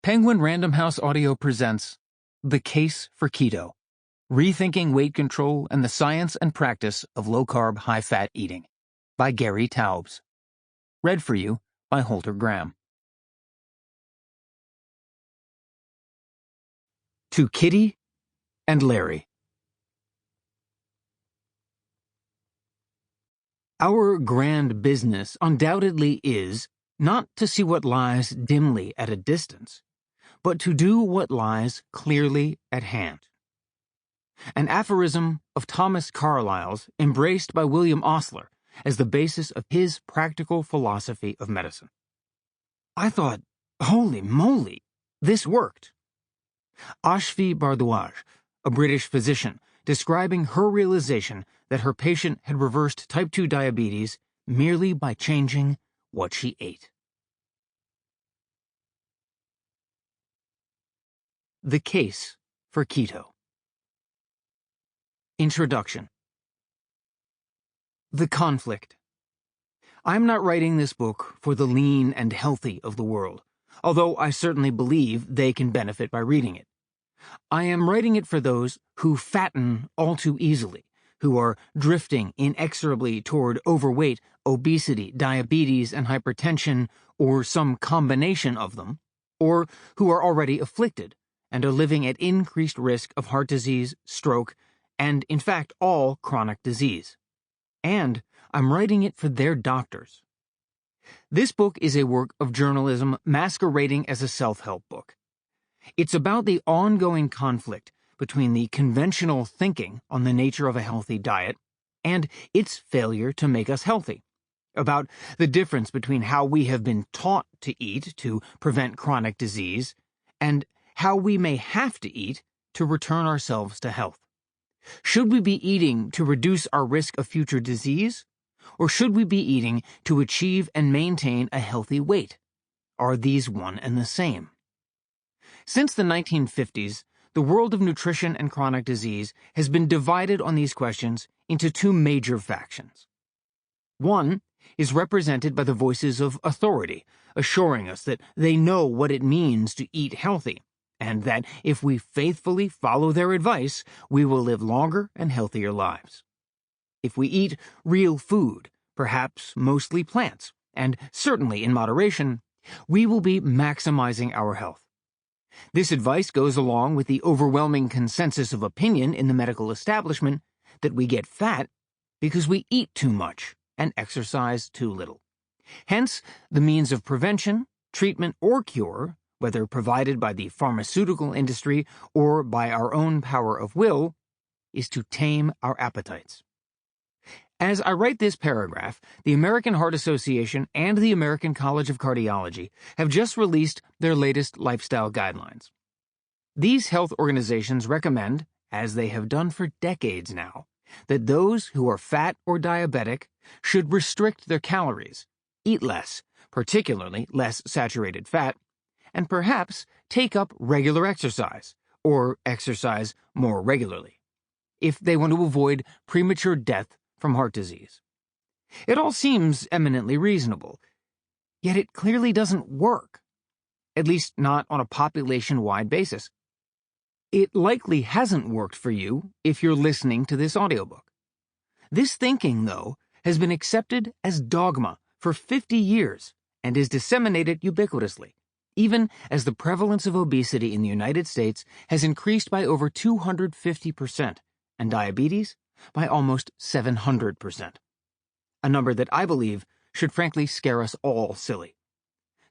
Penguin Random House Audio presents The Case for Keto, Rethinking Weight Control and the Science and Practice of Low-Carb, High-Fat Eating by Gary Taubes. Read for you by Holter Graham. To Kitty and Larry. Our grand business undoubtedly is not to see what lies dimly at a distance, but to do what lies clearly at hand. An aphorism of Thomas Carlyle's embraced by William Osler as the basis of his practical philosophy of medicine. I thought, holy moly, this worked. Ashvi Bardwaj, a British physician, describing her realization that her patient had reversed type 2 diabetes merely by changing what she ate. The Case for Keto. Introduction. The conflict. I'm not writing this book for the lean and healthy of the world, although I certainly believe they can benefit by reading it. I am writing it for those who fatten all too easily, who are drifting inexorably toward overweight, obesity, diabetes, and hypertension, or some combination of them, or who are already afflicted and are living at increased risk of heart disease, stroke, and, in fact, all chronic disease. And I'm writing it for their doctors. This book is a work of journalism masquerading as a self-help book. It's about the ongoing conflict between the conventional thinking on the nature of a healthy diet and its failure to make us healthy, about the difference between how we have been taught to eat to prevent chronic disease and how we may have to eat to return ourselves to health. Should we be eating to reduce our risk of future disease, or should we be eating to achieve and maintain a healthy weight? Are these one and the same? Since the 1950s, the world of nutrition and chronic disease has been divided on these questions into two major factions. One is represented by the voices of authority, assuring us that they know what it means to eat healthy, and that if we faithfully follow their advice, we will live longer and healthier lives. If we eat real food, perhaps mostly plants, and certainly in moderation, we will be maximizing our health. This advice goes along with the overwhelming consensus of opinion in the medical establishment that we get fat because we eat too much and exercise too little. Hence, the means of prevention, treatment, or cure, whether provided by the pharmaceutical industry or by our own power of will, is to tame our appetites. As I write this paragraph, the American Heart Association and the American College of Cardiology have just released their latest lifestyle guidelines. These health organizations recommend, as they have done for decades now, that those who are fat or diabetic should restrict their calories, eat less, particularly less saturated fat, and perhaps take up regular exercise, or exercise more regularly, if they want to avoid premature death from heart disease. It all seems eminently reasonable, yet it clearly doesn't work, at least not on a population-wide basis. It likely hasn't worked for you if you're listening to this audiobook. This thinking, though, has been accepted as dogma for 50 years and is disseminated ubiquitously, even as the prevalence of obesity in the United States has increased by over 250%, and diabetes by almost 700%. A number that I believe should frankly scare us all silly.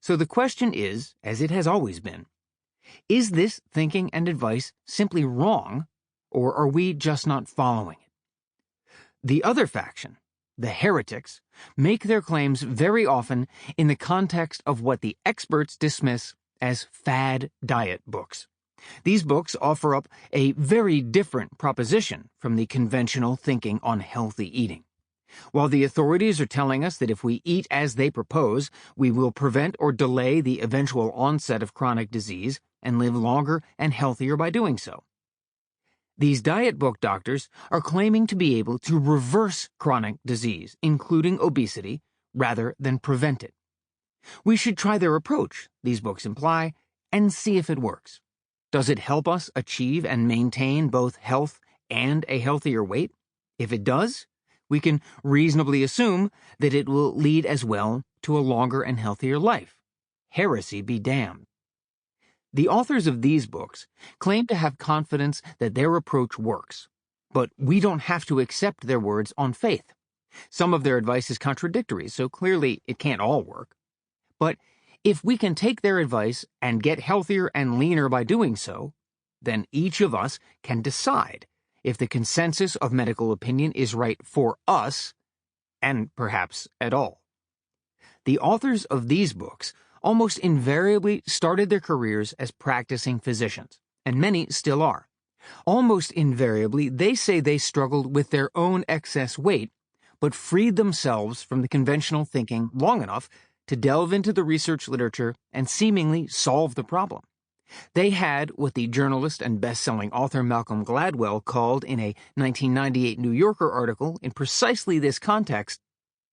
So the question is, as it has always been, is this thinking and advice simply wrong, or are we just not following it? The other faction, the heretics, make their claims very often in the context of what the experts dismiss as fad diet books. These books offer up a very different proposition from the conventional thinking on healthy eating. While the authorities are telling us that if we eat as they propose, we will prevent or delay the eventual onset of chronic disease and live longer and healthier by doing so. These diet book doctors are claiming to be able to reverse chronic disease, including obesity, rather than prevent it. We should try their approach, these books imply, and see if it works. Does it help us achieve and maintain both health and a healthier weight? If it does, we can reasonably assume that it will lead as well to a longer and healthier life. Heresy be damned. The authors of these books claim to have confidence that their approach works, but we don't have to accept their words on faith. Some of their advice is contradictory, so clearly it can't all work. But if we can take their advice and get healthier and leaner by doing so, then each of us can decide if the consensus of medical opinion is right for us, and perhaps at all. The authors of these books almost invariably started their careers as practicing physicians, and many still are. Almost invariably, they say they struggled with their own excess weight, but freed themselves from the conventional thinking long enough to delve into the research literature and seemingly solve the problem. They had what the journalist and best-selling author Malcolm Gladwell called in a 1998 New Yorker article in precisely this context,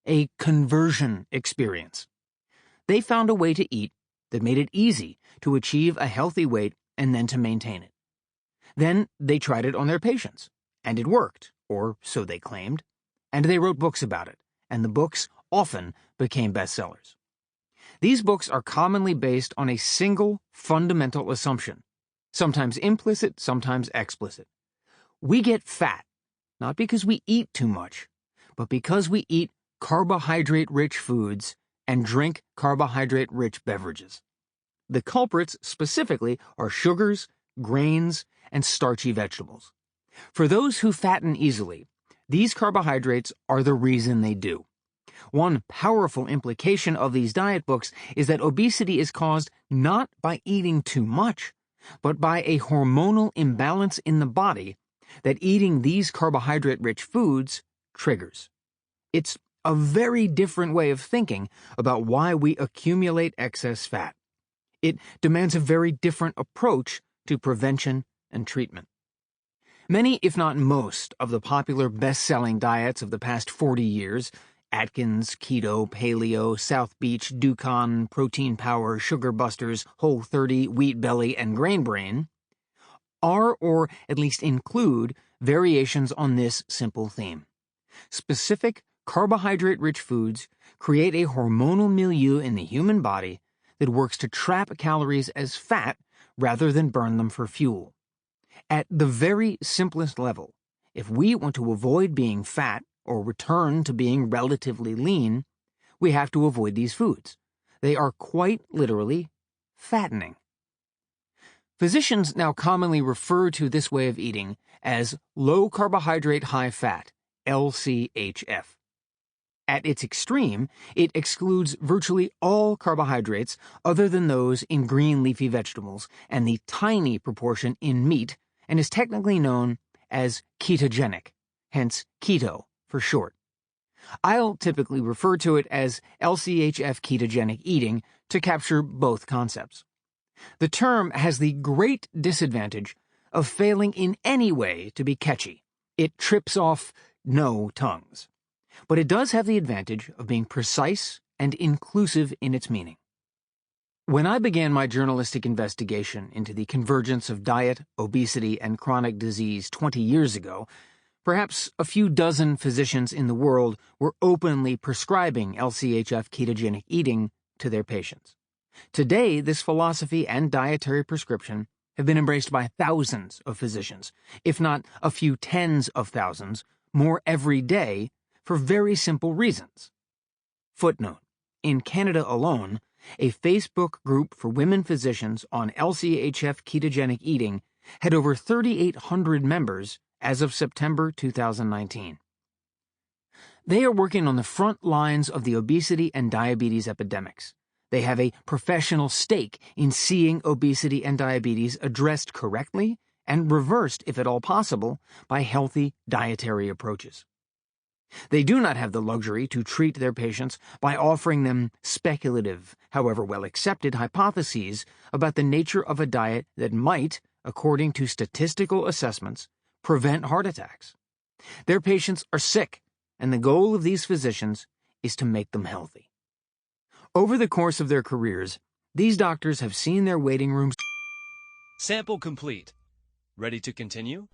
a conversion experience. They found a way to eat that made it easy to achieve a healthy weight and then to maintain it. Then they tried it on their patients, and it worked, or so they claimed, and they wrote books about it, and the books often became bestsellers. These books are commonly based on a single fundamental assumption, sometimes implicit, sometimes explicit. We get fat, not because we eat too much, but because we eat carbohydrate-rich foods and drink carbohydrate-rich beverages. The culprits specifically are sugars, grains, and starchy vegetables. For those who fatten easily, these carbohydrates are the reason they do. One powerful implication of these diet books is that obesity is caused not by eating too much, but by a hormonal imbalance in the body that eating these carbohydrate-rich foods triggers. It's a very different way of thinking about why we accumulate excess fat. It demands a very different approach to prevention and treatment. Many, if not most, of the popular best-selling diets of the past 40 years, Atkins, Keto, Paleo, South Beach, Dukan, Protein Power, Sugar Busters, Whole30, Wheat Belly, and Grain Brain, are or at least include variations on this simple theme. Specific carbohydrate-rich foods create a hormonal milieu in the human body that works to trap calories as fat rather than burn them for fuel. At the very simplest level, if we want to avoid being fat or return to being relatively lean, we have to avoid these foods. They are quite literally fattening. Physicians now commonly refer to this way of eating as low carbohydrate, high fat, LCHF. At its extreme, it excludes virtually all carbohydrates other than those in green leafy vegetables and the tiny proportion in meat, and is technically known as ketogenic, hence keto for short. I'll typically refer to it as LCHF ketogenic eating to capture both concepts. The term has the great disadvantage of failing in any way to be catchy. It trips off no tongues. But it does have the advantage of being precise and inclusive in its meaning. When I began my journalistic investigation into the convergence of diet, obesity, and chronic disease 20 years ago, perhaps a few dozen physicians in the world were openly prescribing LCHF ketogenic eating to their patients. Today, this philosophy and dietary prescription have been embraced by thousands of physicians, if not a few tens of thousands, more every day, for very simple reasons. Footnote: in Canada alone, a Facebook group for women physicians on LCHF ketogenic eating had over 3,800 members as of September 2019. They are working on the front lines of the obesity and diabetes epidemics. They have a professional stake in seeing obesity and diabetes addressed correctly and reversed, if at all possible, by healthy dietary approaches. They do not have the luxury to treat their patients by offering them speculative, however well accepted, hypotheses about the nature of a diet that might, according to statistical assessments, prevent heart attacks. Their patients are sick, and the goal of these physicians is to make them healthy. Over the course of their careers, These doctors have seen their waiting rooms. Sample complete. Ready to continue?